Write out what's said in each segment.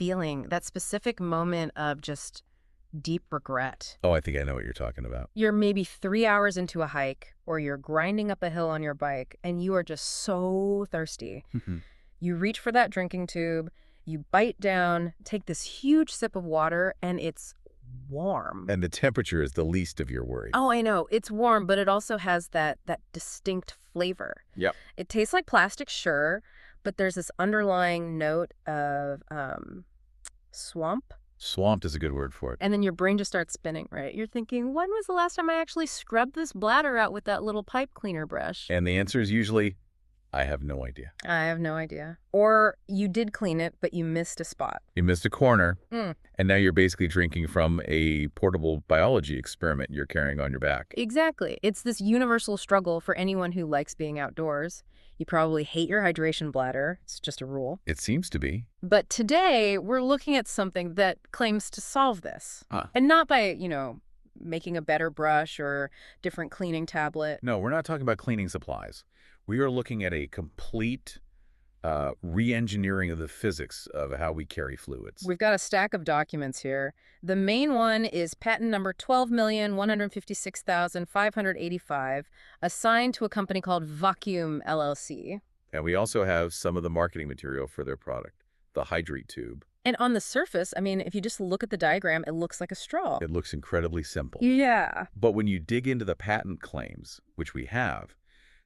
feeling, that specific moment of just deep regret. Oh, I think I know what you're talking about. You're maybe 3 hours into a hike, or you're grinding up a hill on your bike, and you are just so thirsty. You reach for that drinking tube, you bite down, take this huge sip of water, and it's warm. And the temperature is the least of your worries. Oh, I know. It's warm, but it also has that distinct flavor. Yep. It tastes like plastic, sure, but there's this underlying note of swamp. Swamped is a good word for it. And then your brain just starts spinning, right? You're thinking, when was the last time I actually scrubbed this bladder out with that little pipe cleaner brush? And the answer is usually, I have no idea. I have no idea. Or you did clean it, but you missed a spot. You missed a corner, and now you're basically drinking from a portable biology experiment you're carrying on your back. Exactly. It's this universal struggle for anyone who likes being outdoors. You probably hate your hydration bladder. It's just a rule. It seems to be. But today, we're looking at something that claims to solve this. And not by, making a better brush or different cleaning tablet. No, we're not talking about cleaning supplies. We are looking at a complete re-engineering of the physics of how we carry fluids. We've got a stack of documents here. The main one is patent number 12,156,585, assigned to a company called Vacuum LLC. And we also have some of the marketing material for their product, the hydratetube. And on the surface, if you just look at the diagram, it looks like a straw. It looks incredibly simple. Yeah. But when you dig into the patent claims, which we have,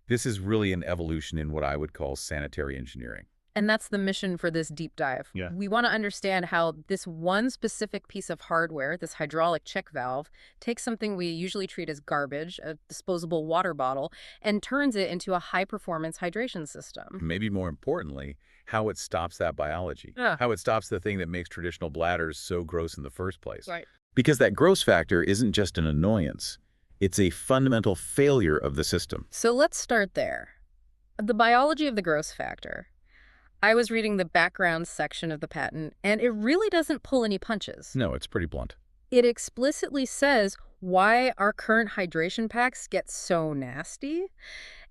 this is really an evolution in what I would call sanitary engineering. And that's the mission for this deep dive. Yeah. We want to understand how this one specific piece of hardware, this hydraulic check valve, takes something we usually treat as garbage, a disposable water bottle, and turns it into a high-performance hydration system. Maybe more importantly, how it stops that biology. How it stops the thing that makes traditional bladders so gross in the first place. Right. Because that gross factor isn't just an annoyance. It's a fundamental failure of the system. So let's start there. The biology of the gross factor. I was reading the background section of the patent, and it really doesn't pull any punches. No, it's pretty blunt. It explicitly says why our current hydration packs get so nasty.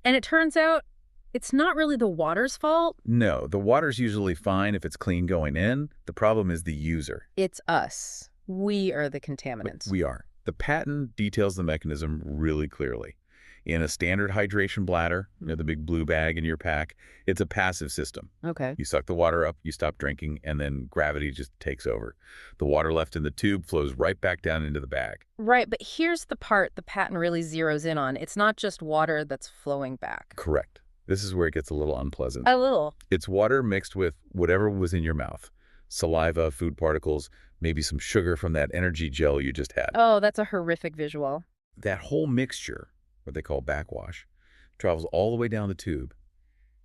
And it turns out it's not really the water's fault. No, the water's usually fine if it's clean going in. The problem is the user. It's us. We are the contaminants. We are. The patent details the mechanism really clearly. In a standard hydration bladder, the big blue bag in your pack, it's a passive system. Okay. You suck the water up, you stop drinking, and then gravity just takes over. The water left in the tube flows right back down into the bag. Right, but here's the part the patent really zeroes in on. It's not just water that's flowing back. Correct. This is where it gets a little unpleasant. A little. It's water mixed with whatever was in your mouth. Saliva, food particles, maybe some sugar from that energy gel you just had. Oh, that's a horrific visual. That whole mixture, what they call backwash, travels all the way down the tube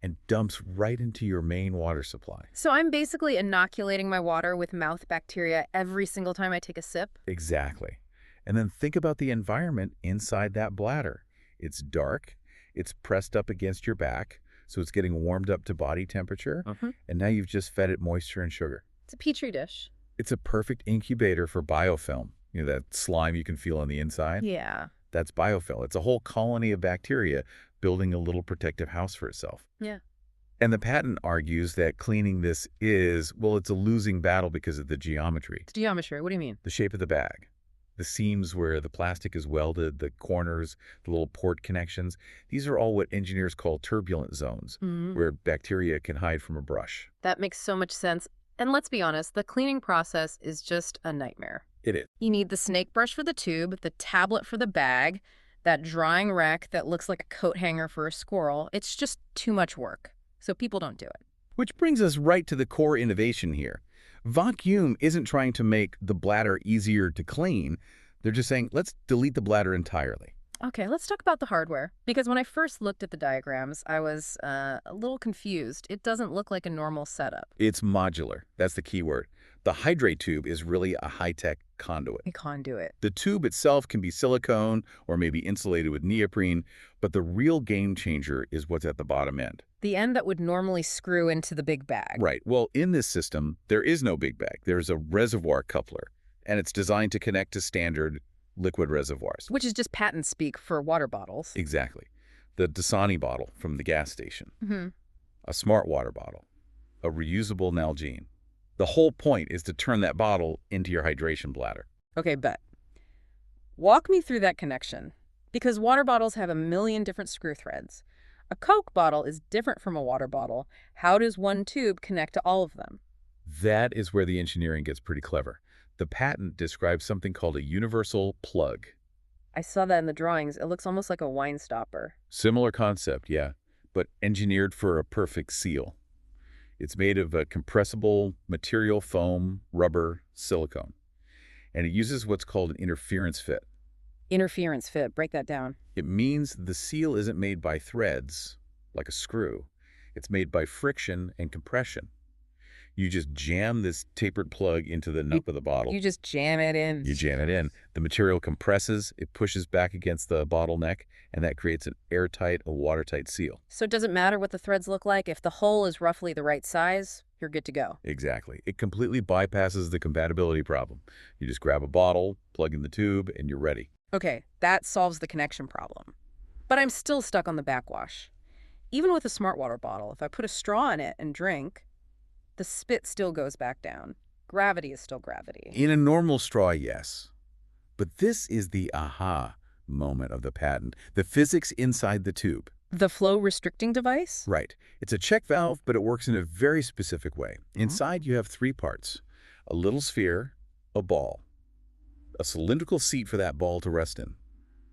and dumps right into your main water supply. So I'm basically inoculating my water with mouth bacteria every single time I take a sip? Exactly. And then think about the environment inside that bladder. It's dark, it's pressed up against your back, so it's getting warmed up to body temperature, and now you've just fed it moisture and sugar. It's a petri dish. It's a perfect incubator for biofilm. That slime you can feel on the inside? Yeah. That's biofilm. It's a whole colony of bacteria building a little protective house for itself. Yeah. And the patent argues that cleaning this is, well, it's a losing battle because of the geometry. It's geometry. What do you mean? The shape of the bag. The seams where the plastic is welded, the corners, the little port connections. These are all what engineers call turbulent zones, where bacteria can hide from a brush. That makes so much sense. And let's be honest, the cleaning process is just a nightmare. It is. You need the snake brush for the tube, the tablet for the bag, that drying rack that looks like a coat hanger for a squirrel. It's just too much work. So people don't do it. Which brings us right to the core innovation here. Vacuum isn't trying to make the bladder easier to clean. They're just saying, let's delete the bladder entirely. Okay, let's talk about the hardware. Because when I first looked at the diagrams, I was a little confused. It doesn't look like a normal setup. It's modular. That's the key word. The hydratetube is really a high-tech conduit. A conduit. The tube itself can be silicone or maybe insulated with neoprene, but the real game changer is what's at the bottom end. The end that would normally screw into the big bag. Right. Well, in this system, there is no big bag. There's a reservoir coupler, and it's designed to connect to standard liquid reservoirs. Which is just patent speak for water bottles. Exactly. The Dasani bottle from the gas station. A smart water bottle. A reusable Nalgene. The whole point is to turn that bottle into your hydration bladder. Okay, bet. Walk me through that connection. Because water bottles have a million different screw threads. A Coke bottle is different from a water bottle. How does one tube connect to all of them? That is where the engineering gets pretty clever. The patent describes something called a universal plug. I saw that in the drawings. It looks almost like a wine stopper. Similar concept, yeah, but engineered for a perfect seal. It's made of a compressible material, foam, rubber, silicone, and it uses what's called an interference fit. Interference fit. Break that down. It means the seal isn't made by threads, like a screw. It's made by friction and compression. You just jam this tapered plug into the nub of the bottle. You just jam it in. You jam it in. The material compresses, it pushes back against the bottleneck, and that creates an airtight, a watertight seal. So it doesn't matter what the threads look like. If the hole is roughly the right size, you're good to go. Exactly. It completely bypasses the compatibility problem. You just grab a bottle, plug in the tube, and you're ready. Okay, that solves the connection problem. But I'm still stuck on the backwash. Even with a smart water bottle, if I put a straw in it and drink, the spit still goes back down. Gravity is still gravity. In a normal straw, yes. But this is the aha moment of the patent, the physics inside the tube. The flow restricting device? Right. It's a check valve, but it works in a very specific way. Inside, you have three parts: a little sphere, a ball, a cylindrical seat for that ball to rest in,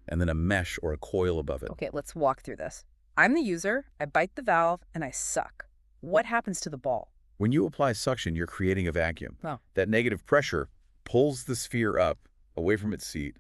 and then a mesh or a coil above it. Okay, let's walk through this. I'm the user, I bite the valve, and I suck. What happens to the ball? When you apply suction, you're creating a vacuum. Oh. That negative pressure pulls the sphere up, away from its seat,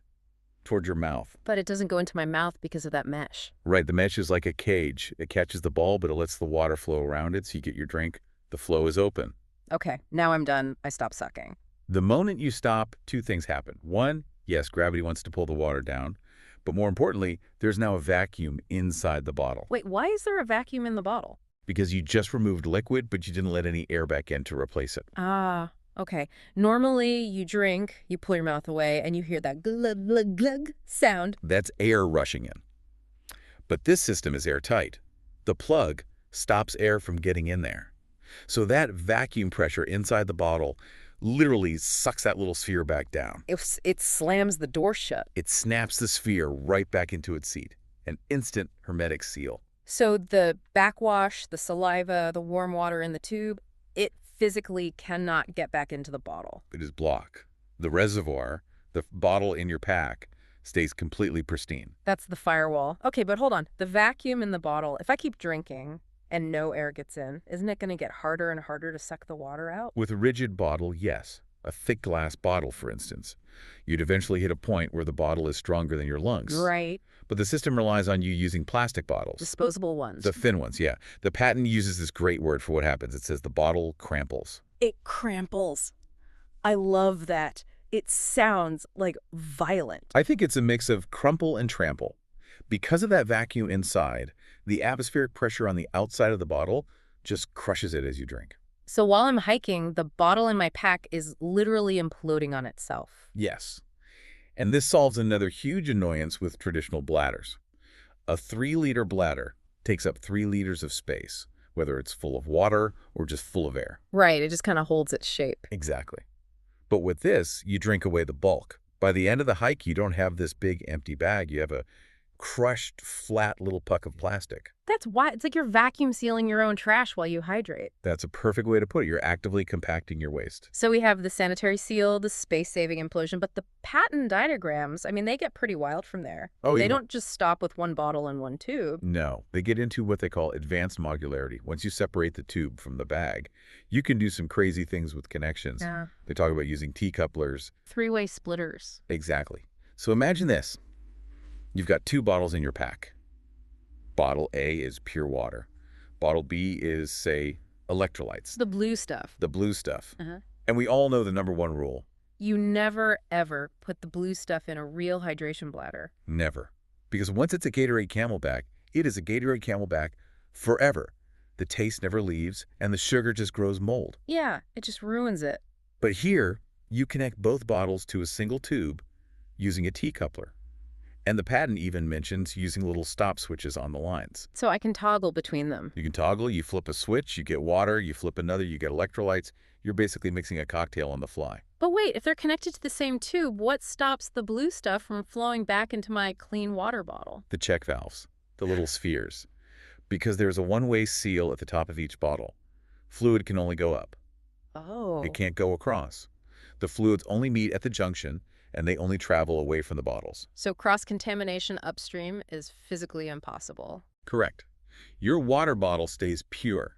toward your mouth. But it doesn't go into my mouth because of that mesh. Right, the mesh is like a cage. It catches the ball, but it lets the water flow around it, so you get your drink. The flow is open. Okay, now I'm done. I stop sucking. The moment you stop, two things happen. One, yes, gravity wants to pull the water down. But more importantly, there's now a vacuum inside the bottle. Wait, why is there a vacuum in the bottle? Because you just removed liquid, but you didn't let any air back in to replace it. Ah, okay. Normally, you drink, you pull your mouth away, and you hear that glug, glug, glug sound. That's air rushing in. But this system is airtight. The plug stops air from getting in there. So that vacuum pressure inside the bottle literally sucks that little sphere back down. It slams the door shut. It snaps the sphere right back into its seat. An instant hermetic seal. So the backwash, the saliva, the warm water in the tube, it physically cannot get back into the bottle. It is blocked. The reservoir, the bottle in your pack, stays completely pristine. That's the firewall. Okay, but hold on. The vacuum in the bottle, if I keep drinking and no air gets in, isn't it going to get harder and harder to suck the water out? With a rigid bottle, yes. A thick glass bottle, for instance. You'd eventually hit a point where the bottle is stronger than your lungs. Right. But the system relies on you using plastic bottles. Disposable ones. The thin ones, yeah. The patent uses this great word for what happens. It says the bottle cramples. It cramples. I love that. It sounds like violent. I think it's a mix of crumple and trample. Because of that vacuum inside, the atmospheric pressure on the outside of the bottle just crushes it as you drink. So while I'm hiking, the bottle in my pack is literally imploding on itself. Yes. And this solves another huge annoyance with traditional bladders. A 3-liter bladder takes up 3 liters of space, whether it's full of water or just full of air. Right, it just kind of holds its shape. Exactly. But with this, you drink away the bulk. By the end of the hike, you don't have this big empty bag. You have a crushed, flat little puck of plastic. That's why it's like you're vacuum sealing your own trash while you hydrate. That's a perfect way to put it. You're actively compacting your waste. So we have the sanitary seal, the space-saving implosion, but the patent diagrams, I mean, they get pretty wild from there. Oh, They yeah. don't just stop with one bottle and one tube. No, they get into what they call advanced modularity. Once you separate the tube from the bag, you can do some crazy things with connections. Yeah. They talk about using T-couplers. 3-way splitters. Exactly. So imagine this. You've got 2 bottles in your pack. Bottle A is pure water. Bottle B is, say, electrolytes. The blue stuff. The blue stuff. Uh-huh. And we all know the #1 rule. You never, ever put the blue stuff in a real hydration bladder. Never. Because once it's a Gatorade Camelback, it is a Gatorade Camelback forever. The taste never leaves, and the sugar just grows mold. Yeah, it just ruins it. But here, you connect both bottles to a single tube using a T-coupler. And the patent even mentions using little stop switches on the lines. So I can toggle between them. You can toggle, you flip a switch, you get water, you flip another, you get electrolytes. You're basically mixing a cocktail on the fly. But wait, if they're connected to the same tube, what stops the blue stuff from flowing back into my clean water bottle? The check valves, the little spheres. Because there's a one-way seal at the top of each bottle. Fluid can only go up. Oh. It can't go across. The fluids only meet at the junction, and they only travel away from the bottles. So cross-contamination upstream is physically impossible. Correct. Your water bottle stays pure.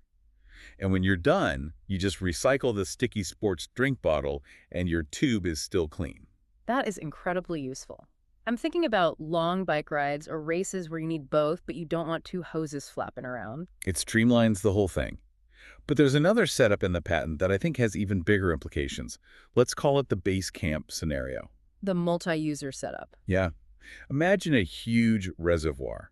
And when you're done, you just recycle the sticky sports drink bottle, and your tube is still clean. That is incredibly useful. I'm thinking about long bike rides or races where you need both, but you don't want two hoses flapping around. It streamlines the whole thing. But there's another setup in the patent that I think has even bigger implications. Let's call it the base camp scenario. The multi-user setup. Yeah. Imagine a huge reservoir,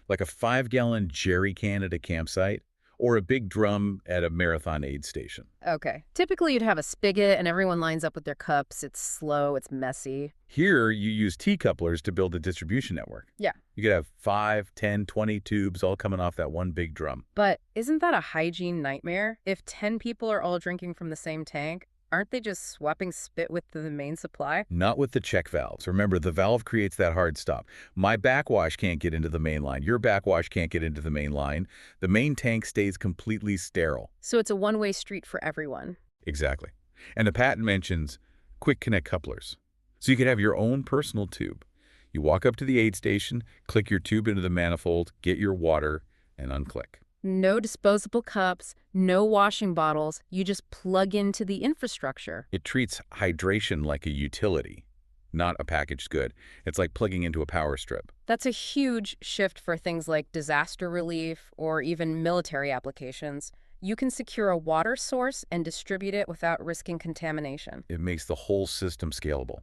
like a 5-gallon jerry can at a campsite, or a big drum at a marathon aid station. Okay. Typically, you'd have a spigot and everyone lines up with their cups. It's slow, it's messy. Here, you use T-couplers to build a distribution network. Yeah. You could have 5, 10, 20 tubes all coming off that one big drum. But isn't that a hygiene nightmare? If 10 people are all drinking from the same tank, aren't they just swapping spit with the main supply? Not with the check valves. Remember, the valve creates that hard stop. My backwash can't get into the main line. Your backwash can't get into the main line. The main tank stays completely sterile. So it's a one-way street for everyone. Exactly. And the patent mentions quick connect couplers. So you could have your own personal tube. You walk up to the aid station, click your tube into the manifold, get your water, and unclick. No disposable cups, no washing bottles. You just plug into the infrastructure. It treats hydration like a utility, not a packaged good. It's like plugging into a power strip. That's a huge shift for things like disaster relief or even military applications. You can secure a water source and distribute it without risking contamination. It makes the whole system scalable.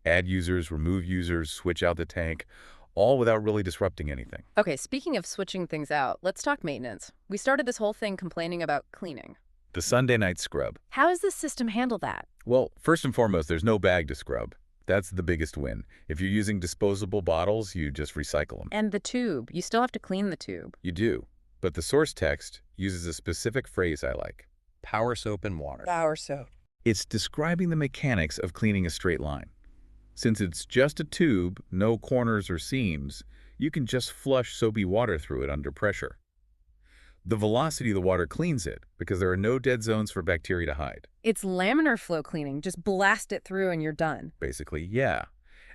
Add users, remove users, switch out the tank, all without really disrupting anything. Okay, speaking of switching things out, let's talk maintenance. We started this whole thing complaining about cleaning. The Sunday night scrub. How does this system handle that? Well, first and foremost, there's no bag to scrub. That's the biggest win. If you're using disposable bottles, you just recycle them. And the tube. You still have to clean the tube. You do. But the source text uses a specific phrase I like. Power soap and water. Power soap. It's describing the mechanics of cleaning a straight line. Since it's just a tube, no corners or seams, you can just flush soapy water through it under pressure. The velocity of the water cleans it because there are no dead zones for bacteria to hide. It's laminar flow cleaning. Just blast it through and you're done. Basically, yeah.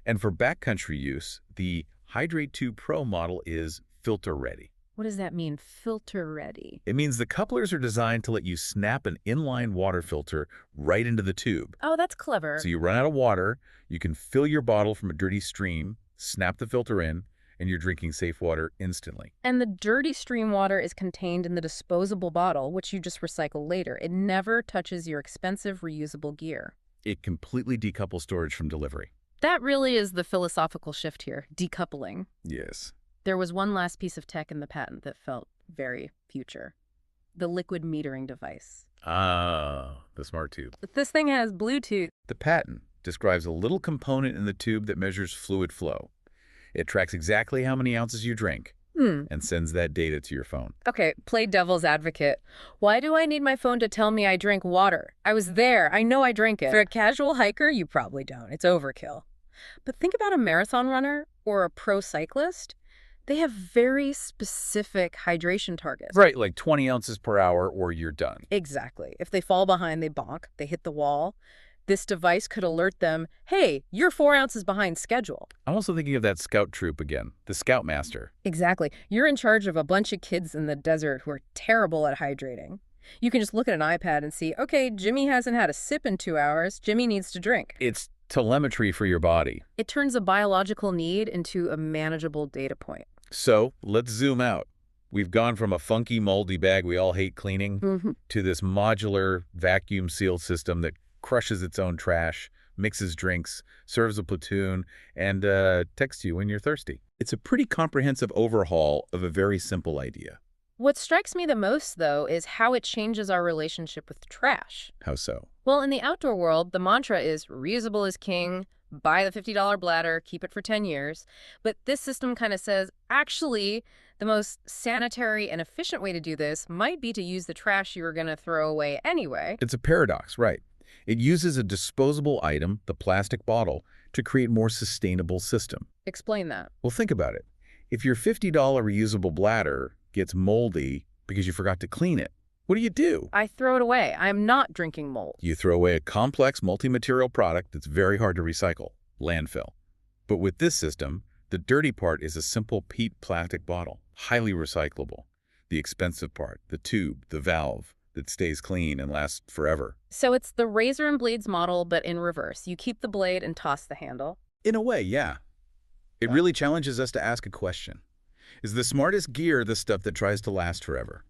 And for backcountry use, the hydratetube Pro model is filter ready. What does that mean, filter ready? It means the couplers are designed to let you snap an inline water filter right into the tube. Oh, that's clever. So you run out of water, you can fill your bottle from a dirty stream, snap the filter in, and you're drinking safe water instantly. And the dirty stream water is contained in the disposable bottle, which you just recycle later. It never touches your expensive reusable gear. It completely decouples storage from delivery. That really is the philosophical shift here, decoupling. Yes. There was one last piece of tech in the patent that felt very future. The liquid metering device. Ah, the smart tube. But this thing has Bluetooth. The patent describes a little component in the tube that measures fluid flow. It tracks exactly how many ounces you drink and sends that data to your phone. Okay, play devil's advocate. Why do I need my phone to tell me I drank water? I was there. I know I drank it. For a casual hiker, you probably don't. It's overkill. But think about a marathon runner or a pro cyclist. They have very specific hydration targets. Right, like 20 ounces per hour or you're done. Exactly. If they fall behind, they bonk. They hit the wall. This device could alert them, hey, you're 4 ounces behind schedule. I'm also thinking of that scout troop again, the Scoutmaster. Exactly. You're in charge of a bunch of kids in the desert who are terrible at hydrating. You can just look at an iPad and see, okay, Jimmy hasn't had a sip in 2 hours. Jimmy needs to drink. It's telemetry for your body. It turns a biological need into a manageable data point. So let's zoom out. We've gone from a funky, moldy bag we all hate cleaning to this modular, vacuum-sealed system that crushes its own trash, mixes drinks, serves a platoon, and texts you when you're thirsty. It's a pretty comprehensive overhaul of a very simple idea. What strikes me the most, though, is how it changes our relationship with trash. How so? Well, in the outdoor world, the mantra is reusable is king, buy the $50 bladder, keep it for 10 years. But this system kind of says, actually, the most sanitary and efficient way to do this might be to use the trash you were going to throw away anyway. It's a paradox, right? It uses a disposable item, the plastic bottle, to create a more sustainable system. Explain that. Well, think about it. If your $50 reusable bladder gets moldy because you forgot to clean it, what do? I throw it away. I'm not drinking mold. You throw away a complex multi-material product that's very hard to recycle, landfill. But with this system, the dirty part is a simple PET plastic bottle, highly recyclable. The expensive part, the tube, the valve, that stays clean and lasts forever. So it's the razor and blades model, but in reverse. You keep the blade and toss the handle. In a way, yeah. It really challenges us to ask a question. Is the smartest gear the stuff that tries to last forever?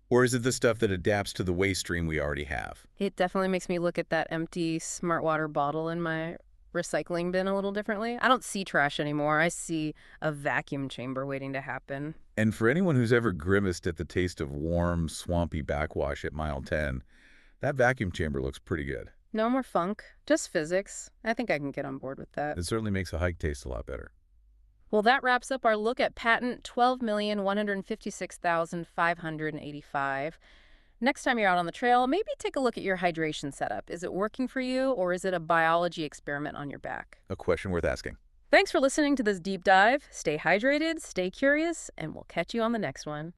Or is it the stuff that adapts to the waste stream we already have? It definitely makes me look at that empty Smart Water bottle in my recycling bin a little differently. I don't see trash anymore. I see a vacuum chamber waiting to happen. And for anyone who's ever grimaced at the taste of warm, swampy backwash at mile 10, that vacuum chamber looks pretty good. No more funk, just physics. I think I can get on board with that. It certainly makes a hike taste a lot better. Well, that wraps up our look at patent 12,156,585. Next time you're out on the trail, maybe take a look at your hydration setup. Is it working for you, or is it a biology experiment on your back? A question worth asking. Thanks for listening to this deep dive. Stay hydrated, stay curious, and we'll catch you on the next one.